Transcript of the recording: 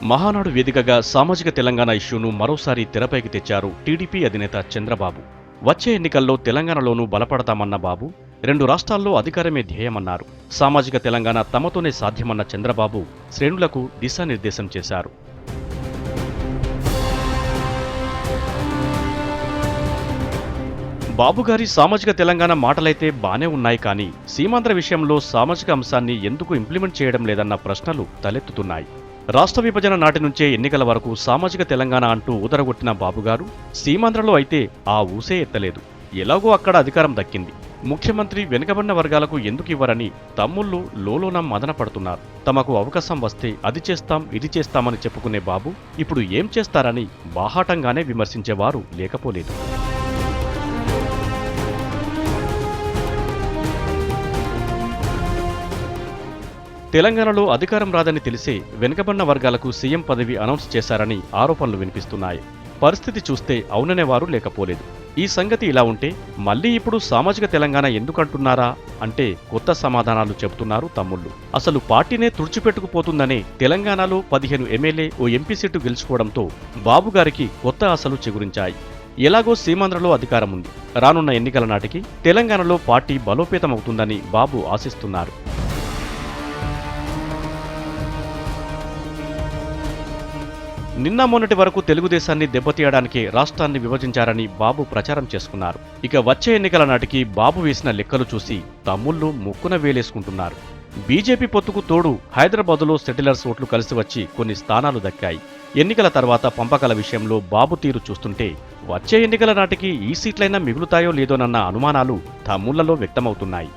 మహానాడు వేదికగా సామాజిక తెలంగాణ ఇష్యూను మరోసారి తెరపైకి తెచ్చారు టీడీపీ అధినేత చంద్రబాబు. వచ్చే ఎన్నికల్లో తెలంగాణలోనూ బలపడతామన్న బాబు 2 రాష్ట్రాల్లో అధికారమే ధ్యేయమన్నారు. సామాజిక తెలంగాణ తమతోనే సాధ్యమన్న చంద్రబాబు శ్రేణులకు దిశానిర్దేశం చేశారు. బాబుగారి సామాజిక తెలంగాణ మాటలైతే బానే ఉన్నాయి, కానీ సీమాంధ్ర విషయంలో సామాజిక అంశాన్ని ఎందుకు ఇంప్లిమెంట్ చేయడం లేదన్న ప్రశ్నలు తలెత్తుతున్నాయి. రాష్ట్ర విభజన నాటి నుంచే ఎన్నికల వరకు సామాజిక తెలంగాణ అంటూ ఊదరగొట్టిన బాబుగారు సీమాంధ్రలో అయితే ఆ ఊసే ఎత్తలేదు. ఎలాగో అక్కడ అధికారం దక్కింది. ముఖ్యమంత్రి వెనుకబడిన వర్గాలకు ఎందుకు ఇవ్వరని తమ్ముళ్ళు లోలోన మదన పడుతున్నారు. తమకు అవకాశం వస్తే అది చేస్తాం ఇది చేస్తామని చెప్పుకునే బాబు ఇప్పుడు ఏం చేస్తారని బాహాటంగానే విమర్శించేవారు లేకపోలేదు. తెలంగాణలో అధికారం రాదని తెలిసే వెనుకబడిన వర్గాలకు సీఎం పదవి అనౌన్స్ చేశారని ఆరోపణలు వినిపిస్తున్నాయి. పరిస్థితి చూస్తే అవుననేవారు లేకపోలేదు. ఈ సంగతి ఇలా ఉంటే మళ్లీ ఇప్పుడు సామాజిక తెలంగాణ ఎందుకంటున్నారా అంటే కొత్త సమాధానాలు చెబుతున్నారు తమ్ముళ్ళు. అసలు పార్టీనే తుడిచిపెట్టుకుపోతుందనే తెలంగాణలో 15 ఎమ్మెల్యే ఓ ఎంపీ సీటు గెలుచుకోవడంతో బాబుగారికి కొత్త ఆశలు చిగురించాయి. ఎలాగో సీమాంధ్రలో అధికారం ఉంది. రానున్న ఎన్నికల నాటికి తెలంగాణలో పార్టీ బలోపేతమవుతుందని బాబు ఆశిస్తున్నారు. నిన్న మొన్నటి వరకు తెలుగుదేశాన్ని దెబ్బతీయడానికే రాష్ట్రాన్ని విభజించారని బాబు ప్రచారం చేసుకున్నారు. ఇక వచ్చే ఎన్నికల నాటికి బాబు వేసిన లెక్కలు చూసి తమ్ముళ్ళు ముక్కున వేలేసుకుంటున్నారు. బీజేపీ పొత్తుకు తోడు హైదరాబాదులో సెటిలర్స్ ఓట్లు కలిసి వచ్చి కొన్ని స్థానాలు దక్కాయి. ఎన్నికల తర్వాత పంపకాల విషయంలో బాబు తీరు చూస్తుంటే వచ్చే ఎన్నికల నాటికి ఈ సీట్లైనా మిగులుతాయో లేదోనన్న అనుమానాలు తమ్ముళ్లలో వ్యక్తమవుతున్నాయి.